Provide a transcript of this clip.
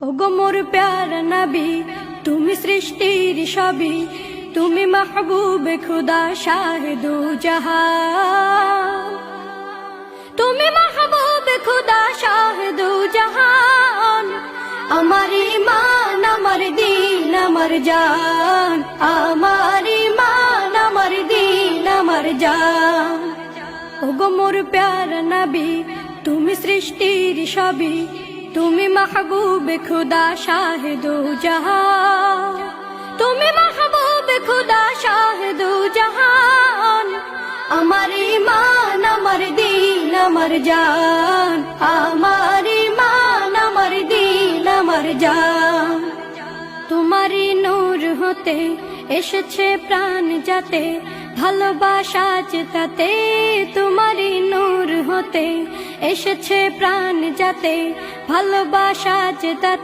ওগো মোর প্যারা নবী, তুমি সৃষ্টির সবই, তুমি মাহবুবে খুদা শাহিদু জাহান, তুমি মাহবুবে খুদা শাহিদু জাহান। আমার ঈমান আমার দীন আমার জান, আমার ঈমান আমার দীন আমার জান। ওগো মোর প্যারা নবী, তুমি সৃষ্টির সবই, তুমি মাহবুবে খুদা শাহিদু জাহান, তুমি মাহবুবে খুদা শাহিদু জাহান। আমার ঈমান আমার দীন আমার জান, আমার ঈমান আমার দীন আমার জান। তোমারই নূর হতে এসেছে প্রাণ যাতে, ভালোবাসা চেতাতে। তোমারই নূর হতে এসেছে প্রাণ যাতে, ভালোবাসা চেতাতে।